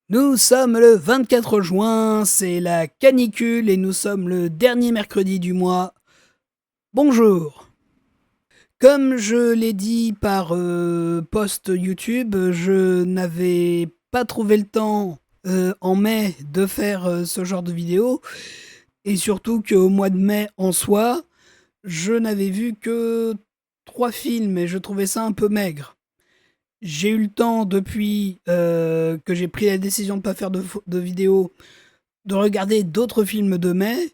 Nous sommes le 24 juin, c'est la canicule et nous sommes le dernier mercredi du mois. Bonjour. Comme je l'ai dit par post YouTube, je n'avais pas trouvé le temps en mai de faire ce genre de vidéo. Et surtout qu'au mois de mai en soi, je n'avais vu que 3 films et je trouvais ça un peu maigre. J'ai eu le temps depuis que j'ai pris la décision de ne pas faire de vidéo de regarder d'autres films de mai,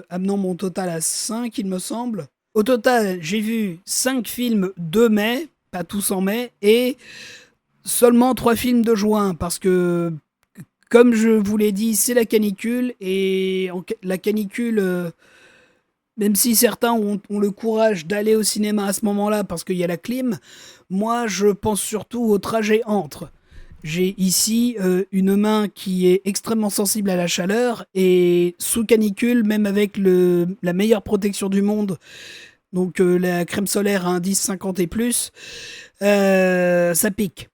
amenant mon total à 5, il me semble. Au total, j'ai vu 5 films de mai, pas tous en mai, et seulement 3 films de juin, parce que, comme je vous l'ai dit, c'est la canicule, et la canicule, même si certains ont le courage d'aller au cinéma à ce moment-là parce qu'il y a la clim, moi je pense surtout au trajet entre. J'ai ici une main qui est extrêmement sensible à la chaleur et sous canicule, même avec la meilleure protection du monde, donc la crème solaire à indice 50 et plus, ça pique.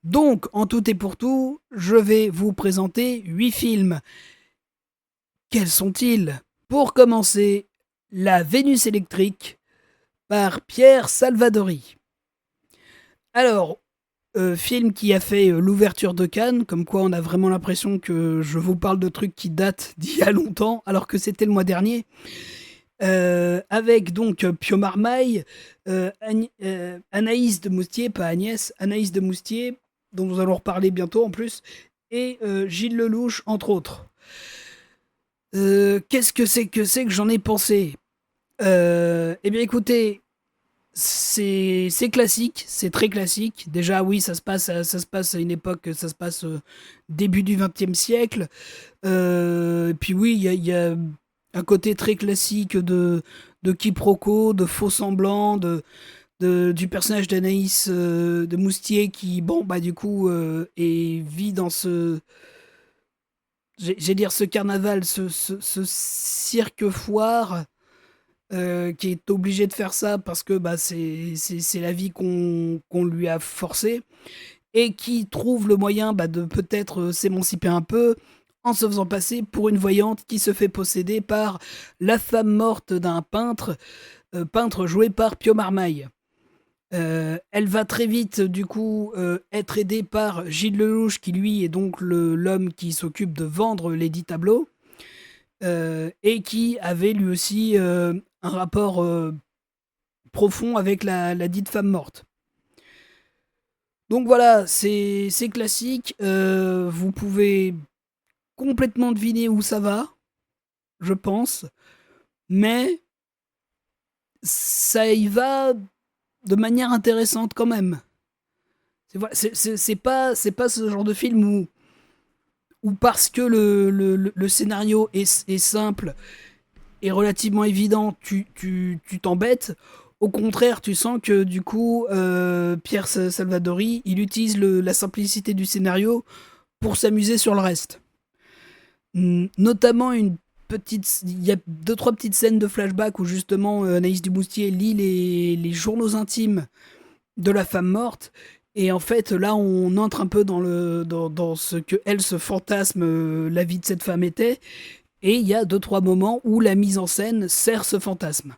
Donc, en tout et pour tout, je vais vous présenter 8 films. Quels sont-ils? Pour commencer, La Vénus électrique par Pierre Salvadori. Alors, film qui a fait l'ouverture de Cannes, comme quoi on a vraiment l'impression que je vous parle de trucs qui datent d'il y a longtemps, alors que c'était le mois dernier. Avec donc Pio Marmaille, Anaïs de Moustier, pas Agnès, Anaïs de Moustier, dont nous allons reparler bientôt en plus, et Gilles Lelouch, entre autres. Qu'est-ce que c'est que j'en ai pensé? Eh bien écoutez, c'est classique, c'est très classique. Déjà, oui, ça se passe à une époque, ça se passe début du XXe siècle. Puis oui, il y a un côté très classique de quiproquo, de faux semblants, du personnage d'Anaïs de Moustier qui, bon, bah du coup, vit dans j'ai dire ce carnaval, ce cirque foire qui est obligé de faire ça parce que bah, c'est la vie qu'on lui a forcé et qui trouve le moyen bah, de peut-être s'émanciper un peu en se faisant passer pour une voyante qui se fait posséder par la femme morte d'un peintre, peintre joué par Pio Marmaille. Elle va très vite, du coup, être aidée par Gilles Lelouch, qui lui est donc l'homme qui s'occupe de vendre les 10 tableaux, et qui avait lui aussi un rapport profond avec la dite femme morte. Donc voilà, c'est classique. Vous pouvez complètement deviner où ça va, je pense, mais ça y va de manière intéressante quand même. C'est pas ce genre de film où parce que le scénario est simple et relativement évident, tu t'embêtes. Au contraire, tu sens que du coup, Pierre Salvadori, il utilise la simplicité du scénario pour s'amuser sur le reste. Notamment il y a deux trois petites scènes de flashback où justement Anaïs Dumoustier lit les journaux intimes de la femme morte. Et en fait, là, on entre un peu dans ce que elle se fantasme la vie de cette femme était. Et il y a deux, trois moments où la mise en scène sert ce fantasme.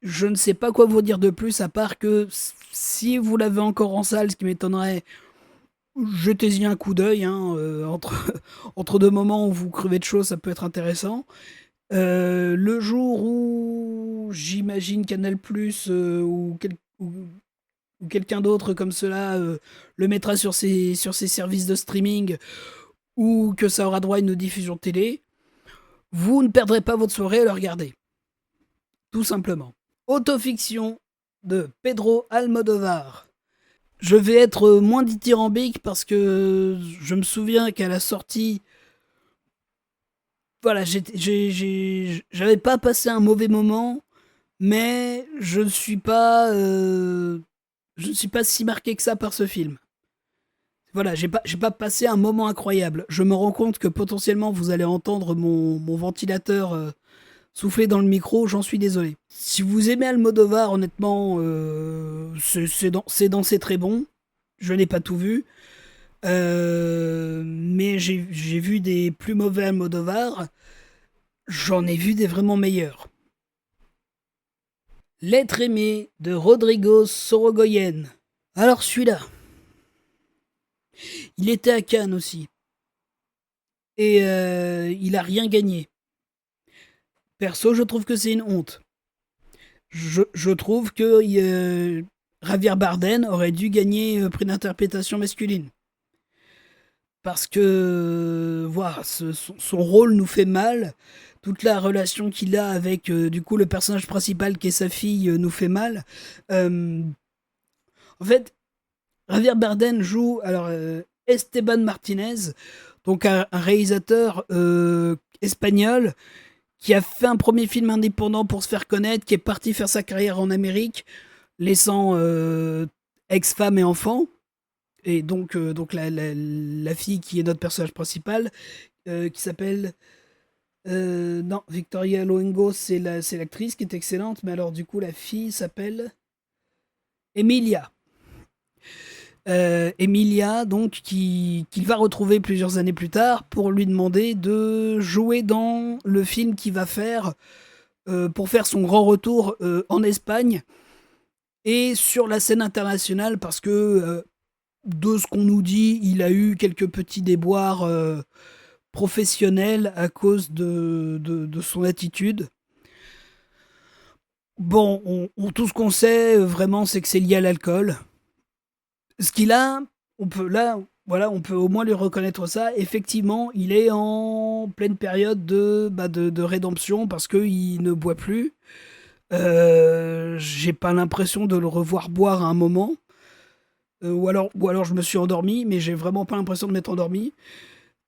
Je ne sais pas quoi vous dire de plus, à part que si vous l'avez encore en salle, ce qui m'étonnerait, jetez-y un coup d'œil. Hein, entre deux moments où vous crevez de chaud, ça peut être intéressant. Le jour où j'imagine Canal Plus ou quelqu'un d'autre comme cela le mettra sur ses services de streaming ou que ça aura droit à une diffusion télé, vous ne perdrez pas votre soirée à le regarder. Tout simplement. Autofiction de Pedro Almodovar. Je vais être moins dithyrambique parce que je me souviens qu'à la sortie, voilà, j'avais pas passé un mauvais moment, mais je ne suis pas si marqué que ça par ce film. Voilà, j'ai pas passé un moment incroyable. Je me rends compte que potentiellement vous allez entendre mon ventilateur souffler dans le micro, j'en suis désolé. Si vous aimez Almodovar, honnêtement, c'est très bon. Je n'ai pas tout vu. Mais j'ai vu des plus mauvais Almodovar. J'en ai vu des vraiment meilleurs. L'être aimé de Rodrigo Sorogoyen. Alors celui-là, il était à Cannes aussi. Et il a rien gagné. Perso, je trouve que c'est une honte. Je trouve que Javier Bardem aurait dû gagner prix d'interprétation masculine. Parce que voilà, son rôle nous fait mal. Toute la relation qu'il a avec du coup le personnage principal qui est sa fille nous fait mal. Euh, En fait, Javier Bardem joue alors Esteban Martinez, donc un réalisateur espagnol qui a fait un premier film indépendant pour se faire connaître, qui est parti faire sa carrière en Amérique, laissant ex-femme et enfant. Et donc la fille qui est notre personnage principal, qui s'appelle... non, Victoria Luengo, c'est l'actrice qui est excellente, mais alors du coup la fille s'appelle Emilia. Emilia, donc, qu'il va retrouver plusieurs années plus tard pour lui demander de jouer dans le film qu'il va faire pour faire son grand retour en Espagne et sur la scène internationale parce que de ce qu'on nous dit, il a eu quelques petits déboires professionnels à cause de son attitude. Bon, tout ce qu'on sait vraiment, c'est que c'est lié à l'alcool. Ce qu'il a, on peut là, voilà, on peut au moins lui reconnaître ça. Effectivement, il est en pleine période de rédemption parce qu'il ne boit plus. J'ai pas l'impression de le revoir boire à un moment. Ou alors je me suis endormi, mais j'ai vraiment pas l'impression de m'être endormi.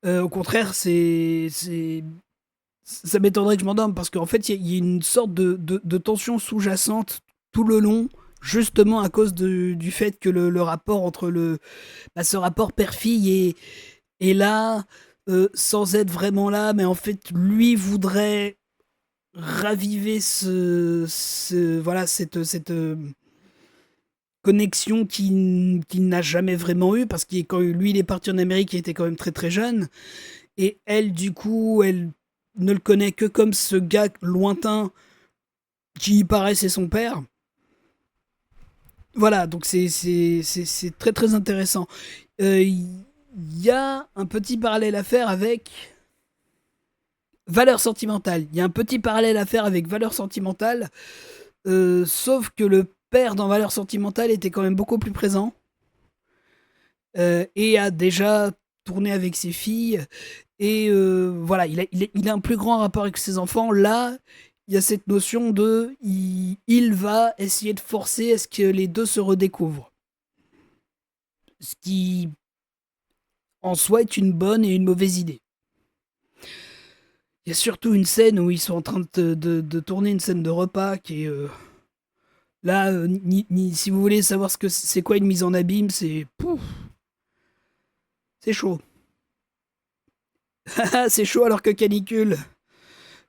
Au contraire, ça m'étonnerait que je m'endorme parce qu'en fait, il y a une sorte de tension sous-jacente tout le long, justement à cause du fait que le rapport entre ce rapport père-fille est là, sans être vraiment là, mais en fait, lui voudrait raviver voilà, cette connexion qu'il n'a jamais vraiment eue parce que quand lui il est parti en Amérique, il était quand même très très jeune. Et elle, du coup, elle ne le connaît que comme ce gars lointain qui y paraît c'est son père. Voilà, donc c'est très très intéressant. Il y a un petit parallèle à faire avec Valeur sentimentale. Il y a un petit parallèle à faire avec Valeur sentimentale, sauf que le père dans Valeur sentimentale était quand même beaucoup plus présent et a déjà tourné avec ses filles. Et voilà, il a un plus grand rapport avec ses enfants. Là, il y a cette notion de il va essayer de forcer à ce que les deux se redécouvrent. Ce qui, en soi, est une bonne et une mauvaise idée. Il y a surtout une scène où ils sont en train de tourner une scène de repas qui est... là, si vous voulez savoir ce que c'est quoi une mise en abîme, c'est... Pouf, c'est chaud. C'est chaud alors que canicule.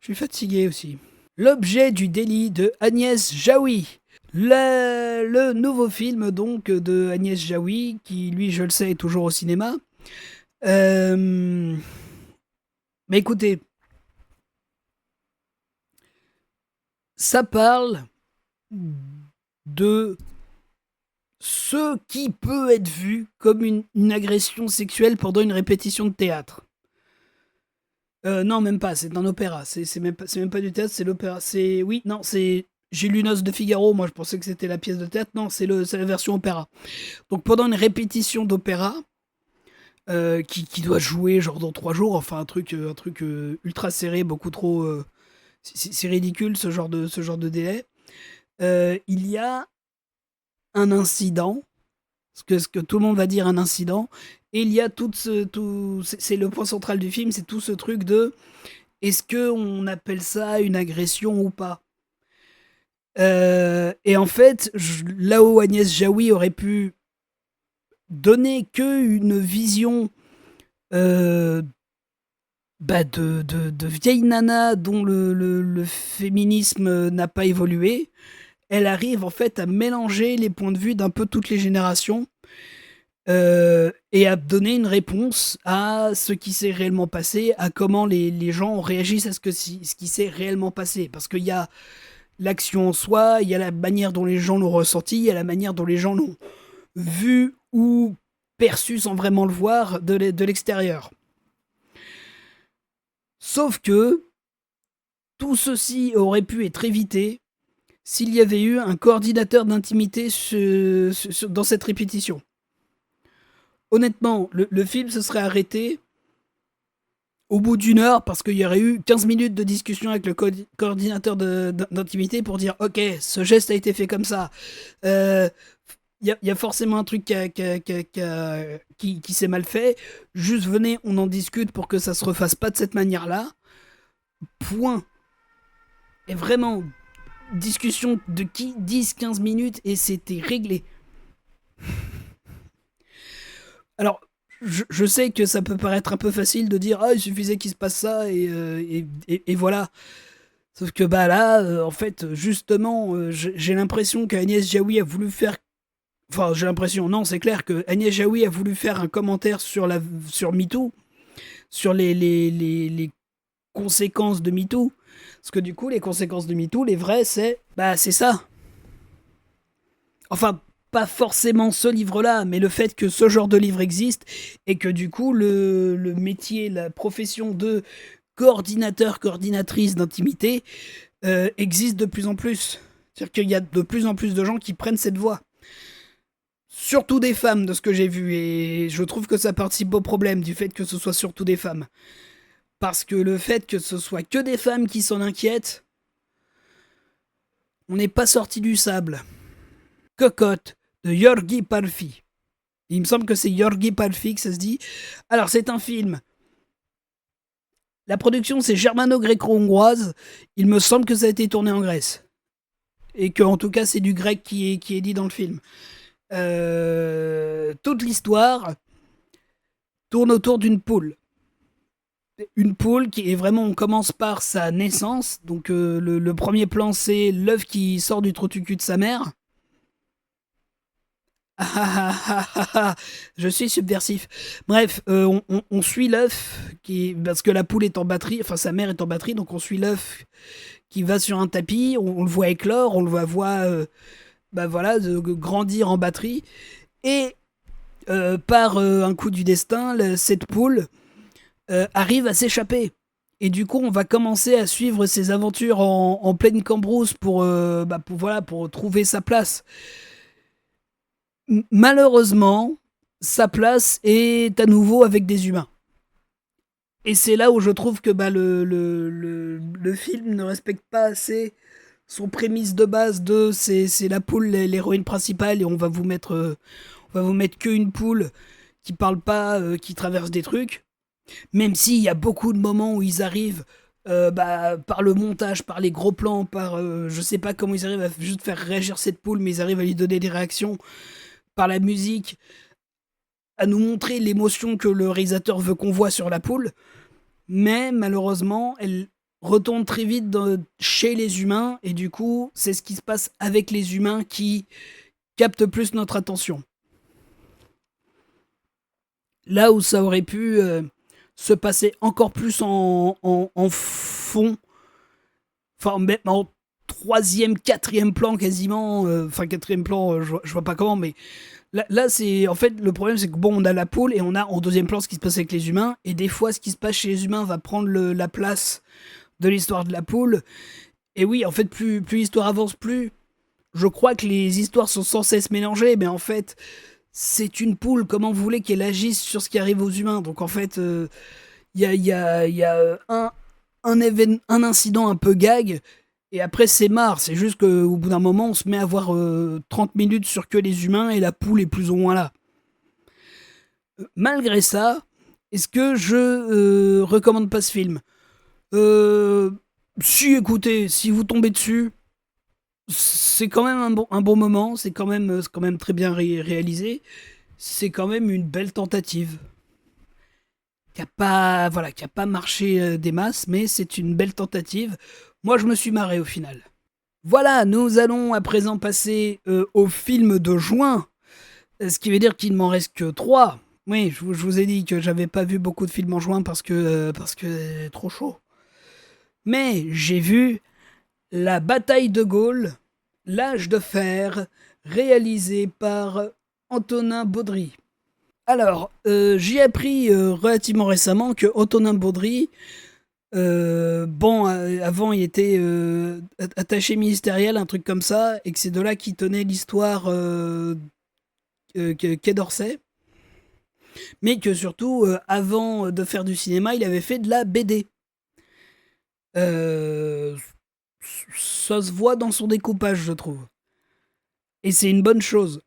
Je suis fatigué aussi. L'objet du délit de Agnès Jaoui. Le nouveau film donc de Agnès Jaoui, qui lui, je le sais, est toujours au cinéma. Mais écoutez, ça parle de ce qui peut être vu comme une agression sexuelle pendant une répétition de théâtre. Non, même pas, c'est un opéra. C'est même pas du théâtre, c'est l'opéra. Oui, non, c'est. J'ai lu Noces de Figaro, moi je pensais que c'était la pièce de théâtre. Non, c'est la version opéra. Donc pendant une répétition d'opéra, qui doit jouer genre dans 3 jours, enfin un truc ultra serré, beaucoup trop. C'est ridicule ce genre de délai. Il y a un incident, ce que tout le monde va dire un incident, et il y a c'est le point central du film, c'est tout ce truc de est-ce que on appelle ça une agression ou pas. Et en fait, là où Agnès Jaoui aurait pu donner que une vision euh, de vieille nana dont le féminisme n'a pas évolué, elle arrive en fait à mélanger les points de vue d'un peu toutes les générations et à donner une réponse à ce qui s'est réellement passé, à comment les gens réagissent à ce qui s'est réellement passé. Parce qu'il y a l'action en soi, il y a la manière dont les gens l'ont ressenti, il y a la manière dont les gens l'ont vu ou perçu sans vraiment le voir de l'extérieur. Sauf que tout ceci aurait pu être évité s'il y avait eu un coordinateur d'intimité dans cette répétition. Honnêtement, le film se serait arrêté au bout d'une heure parce qu'il y aurait eu 15 minutes de discussion avec le coordinateur d'intimité pour dire ok, ce geste a été fait comme ça. Il y a forcément un truc qui s'est mal fait. Juste venez, on en discute pour que ça se refasse pas de cette manière-là. Point. Et vraiment, discussion de 10-15 minutes et c'était réglé. Alors, je sais que ça peut paraître un peu facile de dire ah il suffisait qu'il se passe ça et voilà. Sauf que bah là, en fait, justement, j'ai l'impression qu'Agnès Jaoui a voulu faire. Enfin, j'ai l'impression, non, c'est clair que Agnès Jaoui a voulu faire un commentaire sur MeToo, sur les conséquences de MeToo. Parce que du coup, les conséquences de MeToo, les vraies, c'est ça. Enfin, pas forcément ce livre-là, mais le fait que ce genre de livre existe et que du coup, le métier, la profession de coordinateur, coordinatrice d'intimité existe de plus en plus. C'est-à-dire qu'il y a de plus en plus de gens qui prennent cette voie. Surtout des femmes, de ce que j'ai vu, et je trouve que ça participe au problème du fait que ce soit surtout des femmes. Parce que le fait que ce soit que des femmes qui s'en inquiètent, on n'est pas sorti du sable. Cocotte de Yorgi Palfi. Il me semble que c'est Yorgi Palfi que ça se dit. Alors c'est un film. La production c'est germano-gréco-hongroise. Il me semble que ça a été tourné en Grèce. Et que en tout cas c'est du grec qui est dit dans le film. Toute l'histoire tourne autour d'une poule. Une poule qui est vraiment, on commence par sa naissance. Donc le premier plan c'est l'œuf qui sort du trou du cul de sa mère. Je suis subversif. Bref, on suit l'œuf parce que la poule est en batterie, enfin sa mère est en batterie, donc on suit l'œuf qui va sur un tapis, on le voit éclore, on le voit grandir en batterie, et par un coup du destin, cette poule arrive à s'échapper. Et du coup, on va commencer à suivre ses aventures en pleine cambrousse pour trouver sa place. Malheureusement, sa place est à nouveau avec des humains. Et c'est là où je trouve que le film ne respecte pas assez son prémisse de base de c'est la poule l'héroïne principale et on va vous mettre qu'une poule qui parle pas, qui traverse des trucs. Même s'il y a beaucoup de moments où ils arrivent par le montage, par les gros plans, je sais pas comment ils arrivent à juste faire réagir cette poule, mais ils arrivent à lui donner des réactions par la musique, à nous montrer l'émotion que le réalisateur veut qu'on voit sur la poule. Mais malheureusement, elle retourne très vite chez les humains, et du coup, c'est ce qui se passe avec les humains qui capte plus notre attention. Là où ça aurait pu se passer encore plus en fond, enfin même en troisième, quatrième plan quasiment, enfin quatrième plan, je vois pas comment, mais là c'est en fait le problème c'est que bon on a la poule et on a en deuxième plan ce qui se passe avec les humains, et des fois ce qui se passe chez les humains va prendre la place de l'histoire de la poule. Et oui, en fait plus l'histoire avance, plus je crois que les histoires sont sans cesse mélangées, mais en fait c'est une poule, comment vous voulez qu'elle agisse sur ce qui arrive aux humains? Donc en fait il y a un incident un peu gag, et après c'est marre. C'est juste qu'au bout d'un moment on se met à voir 30 minutes sur que les humains et la poule est plus ou moins là. Malgré ça, est-ce que je recommande pas ce film? Si, écoutez, si vous tombez dessus, c'est quand même un bon moment, c'est quand même très bien réalisé, c'est quand même une belle tentative qui a pas marché des masses, mais c'est une belle tentative. Moi, je me suis marré au final. Voilà, nous allons à présent passer au film de juin. Ce qui veut dire qu'il ne m'en reste que 3. Oui, je vous ai dit que j'avais pas vu beaucoup de films en juin parce que trop chaud. Mais j'ai vu La bataille de Gaulle, L'âge de fer, réalisé par Antonin Baudry. Alors, j'ai appris relativement récemment que Antonin Baudry, avant il était attaché ministériel, un truc comme ça, et que c'est de là qu'il tenait l'histoire Quai d'Orsay, mais que surtout, avant de faire du cinéma, il avait fait de la BD. Euh, Ça se voit dans son découpage, je trouve. Et c'est une bonne chose.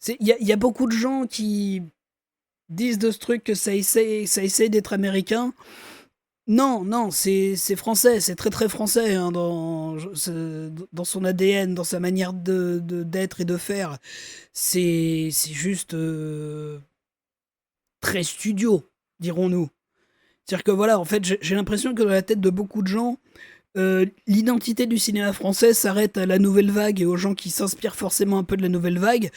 Il y a beaucoup de gens qui disent de ce truc que ça essaie d'être américain. Non, non, c'est français, c'est très très français hein, dans son ADN, dans sa manière d'être et de faire. C'est juste très studio, dirons-nous. C'est-à-dire que voilà, en fait, j'ai l'impression que dans la tête de beaucoup de gens, l'identité du cinéma français s'arrête à la nouvelle vague et aux gens qui s'inspirent forcément un peu de la nouvelle vague.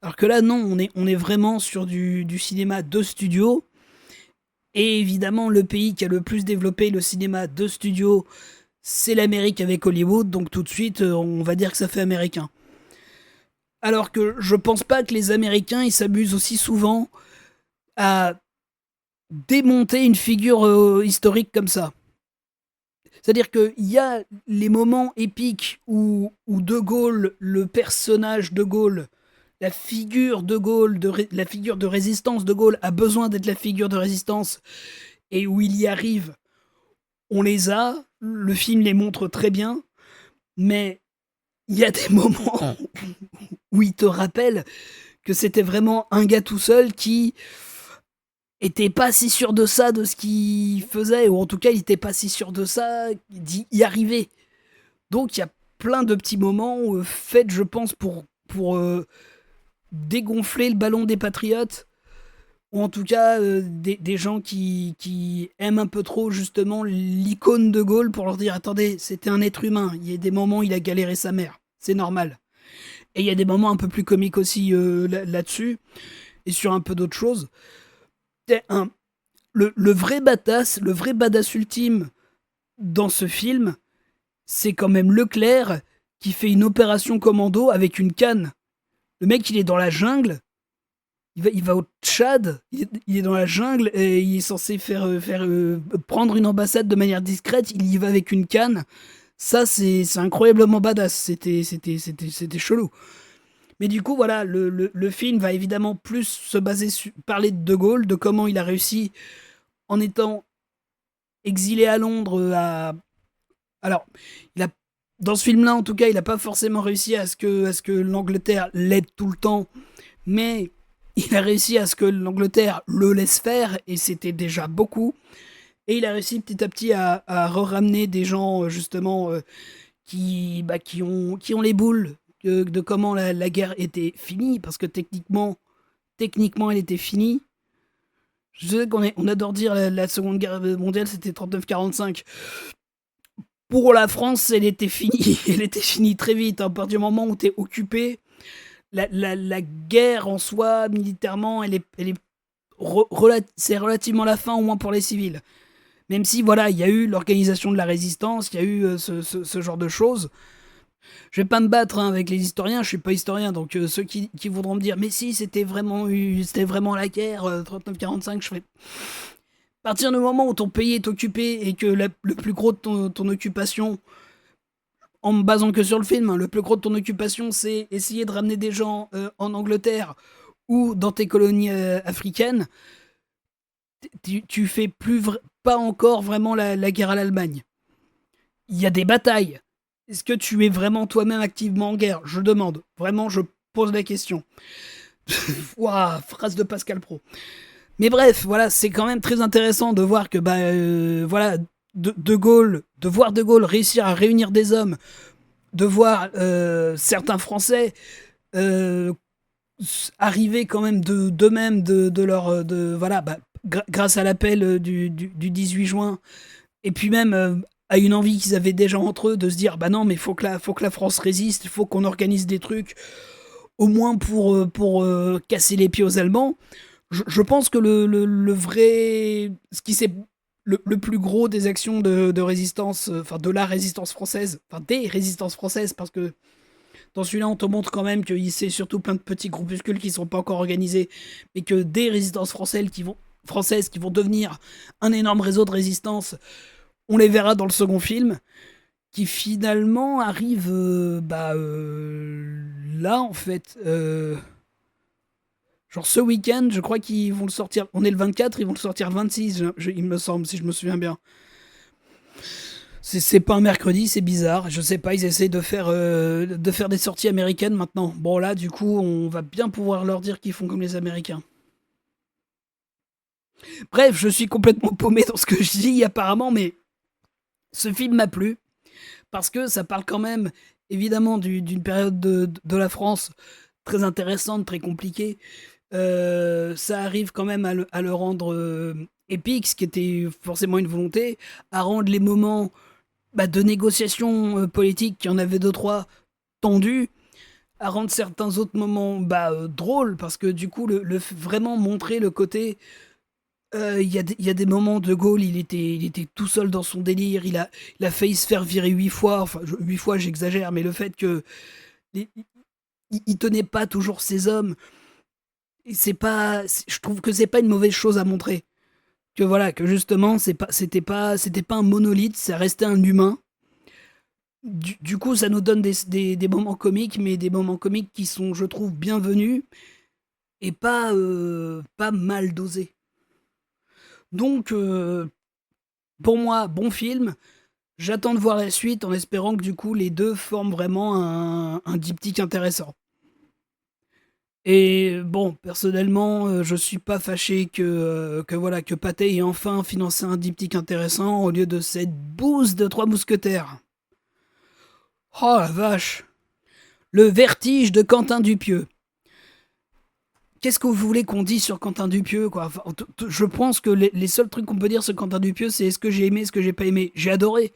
Alors que là, non, on est vraiment sur du cinéma de studio. Et évidemment, le pays qui a le plus développé le cinéma de studio, c'est l'Amérique avec Hollywood. Donc tout de suite, on va dire que ça fait américain. Alors que je pense pas que les Américains, ils s'abusent aussi souvent à démonter une figure historique comme ça. C'est-à-dire qu'il y a les moments épiques où De Gaulle, le personnage de Gaulle, la figure de Gaulle, la figure de résistance de Gaulle a besoin d'être la figure de résistance et où il y arrive, on les a, le film les montre très bien, mais il y a des moments où il te rappelle que c'était vraiment un gars tout seul qui était pas si sûr de ça, de ce qu'il faisait, ou en tout cas il était pas si sûr de ça d'y arriver. Donc il y a plein de petits moments faits, je pense, pour dégonfler le ballon des patriotes, ou en tout cas des gens qui aiment un peu trop justement l'icône de Gaulle pour leur dire attendez, c'était un être humain, il y a des moments où il a galéré sa mère, c'est normal. Et il y a des moments un peu plus comiques aussi là-dessus, et sur un peu d'autres choses. Un, le vrai badass ultime dans ce film, c'est quand même Leclerc qui fait une opération commando avec une canne. Le mec, il est dans la jungle, il va au Tchad, il est dans la jungle et il est censé prendre une ambassade de manière discrète, il y va avec une canne. Ça, c'est incroyablement badass, c'était chelou. Mais du coup, voilà, le film va évidemment plus se baser sur parler de Gaulle, de comment il a réussi en étant exilé à Londres alors, il a, dans ce film-là, en tout cas, il n'a pas forcément réussi à ce que l'Angleterre l'aide tout le temps, mais il a réussi à ce que l'Angleterre le laisse faire, et c'était déjà beaucoup. Et il a réussi petit à petit à ramener des gens, justement, qui ont les boules de comment la guerre était finie, parce que techniquement, elle était finie. Je sais on adore dire la Seconde Guerre mondiale, c'était 39-45. Pour la France, elle était finie. Elle était finie très vite. À partir du moment où tu es occupé, la guerre en soi, militairement, c'est relativement la fin, au moins pour les civils. Même si, voilà, il y a eu l'organisation de la résistance, il y a eu ce genre de choses. Je vais pas me battre hein, avec les historiens, je suis pas historien, donc ceux qui voudront me dire mais si c'était vraiment la guerre 39-45, je ferai. À partir du moment où ton pays est occupé et que le plus gros de ton occupation, en me basant que sur le film, hein, le plus gros de ton occupation c'est essayer de ramener des gens en Angleterre ou dans tes colonies africaines, tu fais pas encore vraiment la guerre à l'Allemagne. Il y a des batailles. Est-ce que tu es vraiment toi-même activement en guerre? Je demande. Vraiment, je pose la question. Ouah, phrase de Pascal Pro. Mais bref, voilà, c'est quand même très intéressant de voir que, voilà, de Gaulle, de voir De Gaulle réussir à réunir des hommes, de voir certains Français arriver quand même d'eux-mêmes, de leur, voilà, grâce à l'appel du 18 juin, et puis même à une envie qu'ils avaient déjà entre eux de se dire bah non mais faut que la France résiste, il faut qu'on organise des trucs au moins pour casser les pieds aux Allemands. Je pense que le vrai, ce qui s'est le plus gros des actions de résistance, enfin de la résistance française, enfin des résistances françaises, parce que dans celui-là, on te montre quand même qu'il c'est surtout plein de petits groupuscules qui sont pas encore organisés, mais que des résistances françaises qui vont devenir un énorme réseau de résistance, on les verra dans le second film, qui finalement arrive là, en fait. Genre ce week-end, je crois qu'ils vont le sortir. On est le 24, ils vont le sortir le 26, il me semble, si je me souviens bien. C'est pas un mercredi, c'est bizarre. Je sais pas, ils essayent de faire des sorties américaines maintenant. Bon, là, du coup, on va bien pouvoir leur dire qu'ils font comme les Américains. Bref, je suis complètement paumé dans ce que je dis, apparemment, mais ce film m'a plu. Parce que ça parle quand même, évidemment, d'une période de la France très intéressante, très compliquée. Ça arrive quand même à le rendre épique, ce qui était forcément une volonté, à rendre les moments de négociations politiques, qui en avait deux, trois, tendus, à rendre certains autres moments drôles, parce que du coup, vraiment montrer le côté. Il y a des moments, De Gaulle, il était tout seul dans son délire, il a failli se faire virer 8 fois, enfin 8 fois j'exagère, mais le fait que il, il tenait pas toujours ses hommes, je trouve que c'est pas une mauvaise chose à montrer. Que voilà, que justement, c'était pas un monolithe, ça restait un humain. Du coup, ça nous donne des moments comiques, mais des moments comiques qui sont, je trouve, bienvenus et pas mal dosés. Donc, pour moi, bon film. J'attends de voir la suite en espérant que du coup les deux forment vraiment un diptyque intéressant. Et bon, personnellement, je suis pas fâché que voilà que Pathé ait enfin financé un diptyque intéressant au lieu de cette bouse de Trois Mousquetaires. Oh la vache! Le vertige de Quentin Dupieux. Qu'est-ce que vous voulez qu'on dise sur Quentin Dupieux, quoi? Enfin, je pense que les seuls trucs qu'on peut dire sur Quentin Dupieux, c'est ce que j'ai aimé, ce que j'ai pas aimé. J'ai adoré.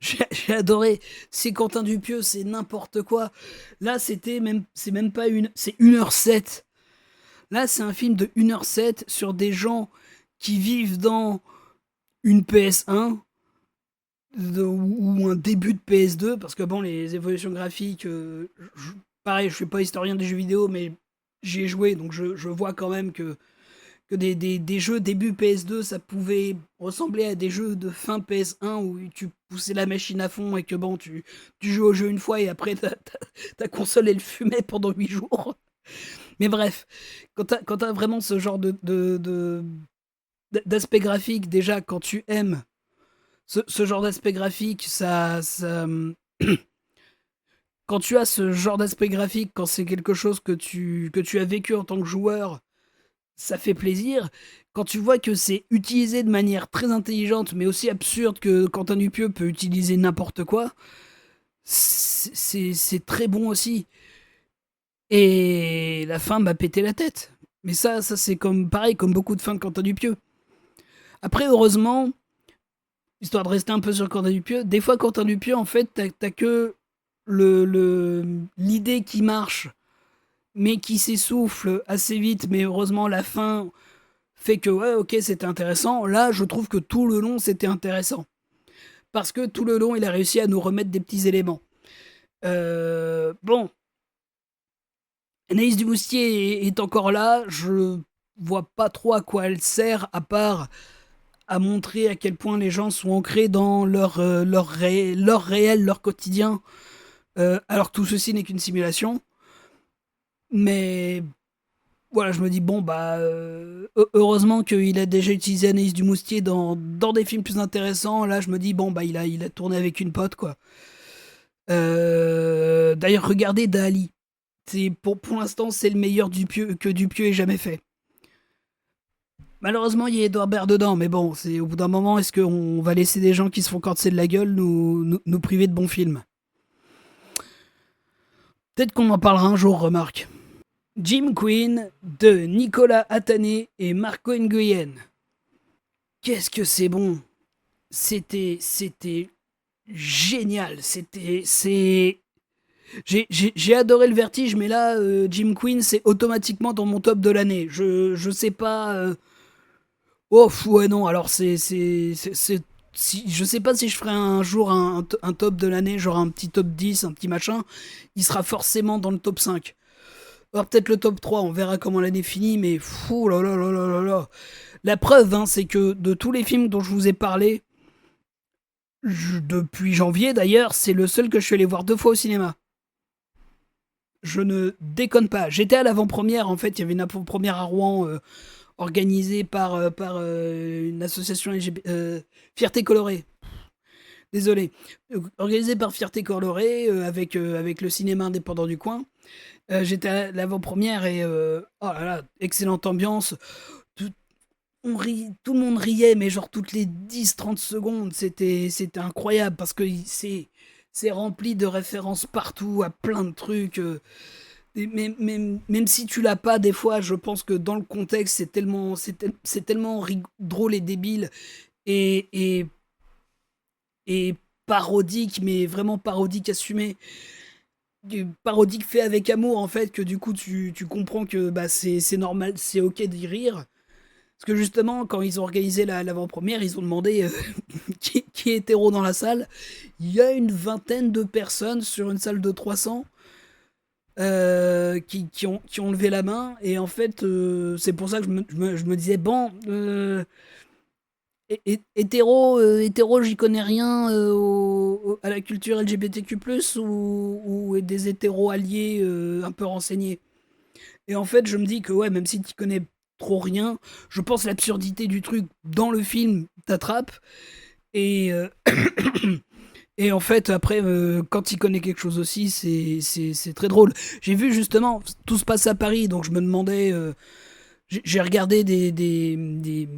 J'ai adoré. C'est Quentin Dupieux, c'est n'importe quoi. Là, c'est même pas c'est 1h07. Là, c'est un film de 1h07 sur des gens qui vivent dans une PS1 ou un début de PS2, parce que bon, les évolutions graphiques, pareil, je suis pas historien des jeux vidéo, mais j'y ai joué, donc je vois quand même que des jeux début PS2, ça pouvait ressembler à des jeux de fin PS1 où tu poussais la machine à fond et que bon, tu joues au jeu une fois et après ta console elle fumait pendant 8 jours. Mais bref, quand t'as vraiment ce genre d'aspect graphique, déjà quand tu aimes ce genre d'aspect graphique, quand tu as ce genre d'aspect graphique, quand c'est quelque chose que tu as vécu en tant que joueur, ça fait plaisir. Quand tu vois que c'est utilisé de manière très intelligente, mais aussi absurde que Quentin Dupieux peut utiliser n'importe quoi, c'est très bon aussi. Et la fin m'a pété la tête. Mais ça c'est comme pareil, comme beaucoup de fins de Quentin Dupieux. Après, heureusement, histoire de rester un peu sur Quentin Dupieux, des fois Quentin Dupieux, en fait, t'as que l'idée qui marche, mais qui s'essouffle assez vite, mais heureusement la fin fait que ouais, ok, c'était intéressant. Là, je trouve que tout le long, c'était intéressant. Parce que tout le long, il a réussi à nous remettre des petits éléments. Bon, Anaïs Dumoustier est encore là. Je vois pas trop à quoi elle sert, à part à montrer à quel point les gens sont ancrés dans leur réel, leur quotidien, alors que tout ceci n'est qu'une simulation. Mais voilà, je me dis, bon, heureusement qu'il a déjà utilisé Anaïs Dumoustier dans des films plus intéressants. Là, je me dis, bon, il a tourné avec une pote, quoi. D'ailleurs, regardez Dali. Pour l'instant, c'est le meilleur que Dupieux ait jamais fait. Malheureusement, il y a Edouard Baird dedans, mais bon, c'est au bout d'un moment, est-ce qu'on va laisser des gens qui se font corser de la gueule nous priver de bons films? Peut-être qu'on en parlera un jour, remarque. Jim Queen de Nicolas Atané et Marco Nguyen. Qu'est-ce que c'est bon! C'était génial. J'ai adoré le Vertige, mais là, Jim Quinn, c'est automatiquement dans mon top de l'année. Je sais pas. Oh, ouais, non, alors je sais pas si je ferai un jour un top de l'année, genre un petit top 10, un petit machin. Il sera forcément dans le top 5. Alors peut-être le top 3, on verra comment l'année finit, mais fou là là là là là là. La preuve, hein, c'est que de tous les films dont je vous ai parlé, depuis janvier d'ailleurs, c'est le seul que je suis allé voir 2 fois au cinéma. Je ne déconne pas. J'étais à l'avant-première, en fait, il y avait une avant-première à Rouen organisée par une association LGBT, Fierté Colorée. Désolé. Organisée par Fierté Colorée avec le cinéma indépendant du coin. J'étais à l'avant-première et oh là là, excellente ambiance. Tout, tout le monde riait, mais genre toutes les 10-30 secondes, c'était incroyable parce que c'est rempli de références partout à plein de trucs. Même si tu l'as pas, des fois, je pense que dans le contexte, c'est tellement drôle et débile et, et, et parodique, mais vraiment parodique assumé. Parodique fait avec amour, en fait, que du coup, tu comprends que bah, c'est normal, c'est ok d'y rire. Parce que justement, quand ils ont organisé l'avant-première, ils ont demandé qui est hétéro dans la salle. Il y a une vingtaine de personnes sur une salle de 300 qui ont levé la main. Et en fait, c'est pour ça que je me disais, bon, hétéro, j'y connais rien à la culture LGBTQ+, ou des hétéros alliés un peu renseignés. Et en fait, je me dis que ouais, même si tu connais trop rien, je pense l'absurdité du truc dans le film t'attrape. Et, et en fait, après, quand il connaît quelque chose aussi, c'est très drôle. J'ai vu justement, tout se passe à Paris, donc je me demandais. J'ai regardé des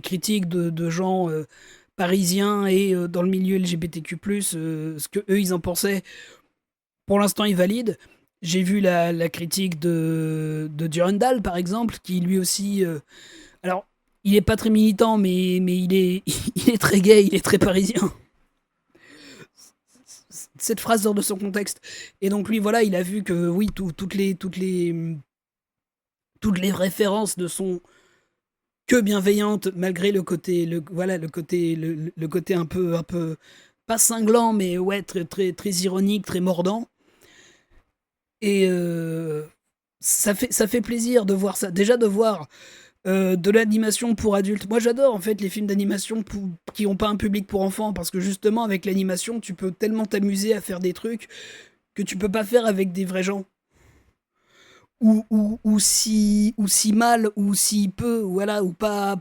critiques de gens parisiens et dans le milieu LGBTQ+, ce que eux ils en pensaient. Pour l'instant, ils valident. J'ai vu la critique de Durandal, par exemple, qui lui aussi. Alors, il est pas très militant, mais il est très gay, il est très parisien. Cette phrase sort de son contexte. Et donc, lui, voilà, il a vu que, oui, toutes les références ne sont que bienveillantes, malgré voilà, le côté un peu, pas cinglant, mais ouais, très, très, très ironique, très mordant. Et ça fait plaisir de voir ça. Déjà de voir de l'animation pour adultes. Moi j'adore en fait les films d'animation qui n'ont pas un public pour enfants parce que justement avec l'animation tu peux tellement t'amuser à faire des trucs que tu peux pas faire avec des vrais gens. Ou si mal, ou si peu, voilà, ou pas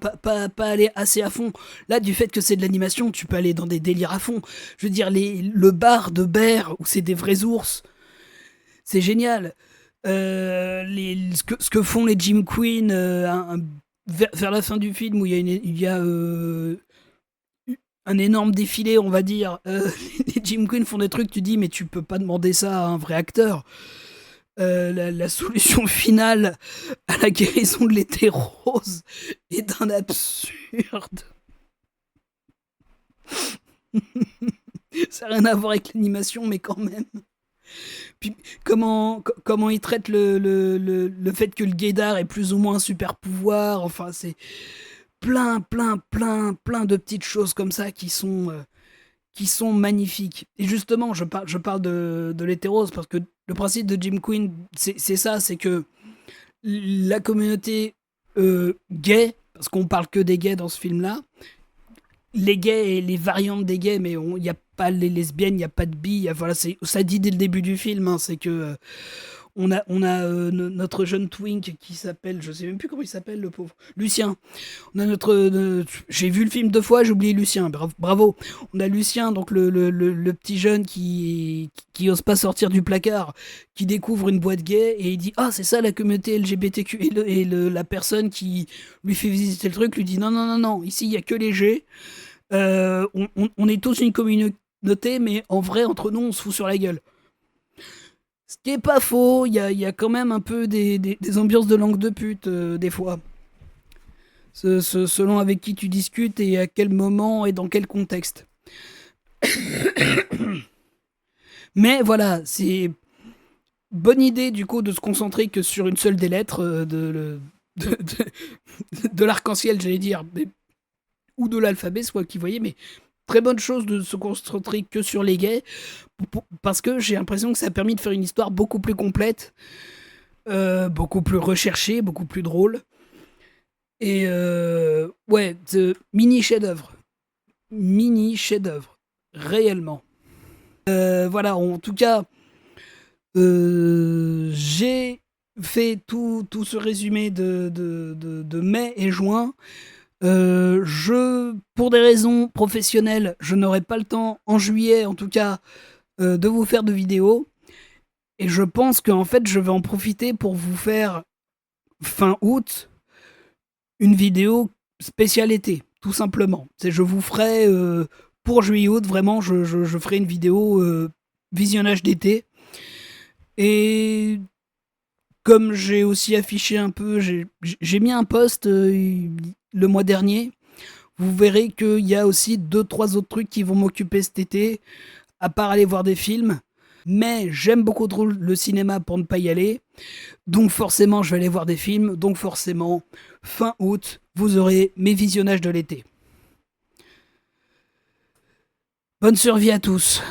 aller assez à fond. Là, du fait que c'est de l'animation, tu peux aller dans des délires à fond. Je veux dire, le bar de Bear, où c'est des vrais ours, c'est génial. Ce que font les Jim Queen vers la fin du film où il y a un énorme défilé, on va dire. Les Jim Queen font des trucs, tu dis, mais tu peux pas demander ça à un vrai acteur. La solution finale à la guérison de l'hétérose est d'un absurde. Ça n'a rien à voir avec l'animation, mais quand même. Puis comment il traite le fait que le gaydar ait plus ou moins un super pouvoir. Enfin, c'est plein, plein, plein, plein de petites choses comme ça qui sont magnifiques. Et justement, je parle de l'hétérose parce que le principe de Jim Quinn, c'est ça, c'est que la communauté gay, parce qu'on parle que des gays dans ce film-là, les gays et les variantes des gays, mais il n'y a pas les lesbiennes, il n'y a pas de bi, voilà, ça dit dès le début du film, hein, c'est que on a notre jeune twink qui s'appelle, je sais même plus comment il s'appelle le pauvre, Lucien. On a j'ai vu le film 2 fois, j'ai oublié Lucien, bravo. On a Lucien, donc le petit jeune qui ose pas sortir du placard, qui découvre une boîte gay et il dit ah c'est ça la communauté LGBTQ et la personne qui lui fait visiter le truc lui dit non non non non, ici il y a que les gays. On est tous une communauté, mais en vrai, entre nous, on se fout sur la gueule. Ce qui est pas faux, il y a quand même un peu des ambiances de langue de pute, des fois. Selon avec qui tu discutes et à quel moment et dans quel contexte. Mais voilà, c'est bonne idée du coup de se concentrer que sur une seule des lettres de l'arc-en-ciel, j'allais dire, ou de l'alphabet, soit qui voyait, mais très bonne chose de se concentrer que sur les gays, parce que j'ai l'impression que ça a permis de faire une histoire beaucoup plus complète, beaucoup plus recherchée, beaucoup plus drôle. Et ouais, mini chef-d'œuvre. Mini chef-d'œuvre. Réellement. Voilà, en tout cas, j'ai fait tout ce résumé de mai et juin. Pour des raisons professionnelles, je n'aurai pas le temps, en juillet en tout cas, de vous faire de vidéos. Et je pense qu'en fait, je vais en profiter pour vous faire, fin août, une vidéo spéciale été, tout simplement. Je vous ferai, pour juillet-août, vraiment, je ferai une vidéo visionnage d'été. Et comme j'ai aussi affiché un peu, j'ai mis un post le mois dernier. Vous verrez qu'il y a aussi 2-3 autres trucs qui vont m'occuper cet été, à part aller voir des films. Mais j'aime beaucoup trop le cinéma pour ne pas y aller. Donc forcément, je vais aller voir des films. Donc forcément, fin août, vous aurez mes visionnages de l'été. Bonne survie à tous.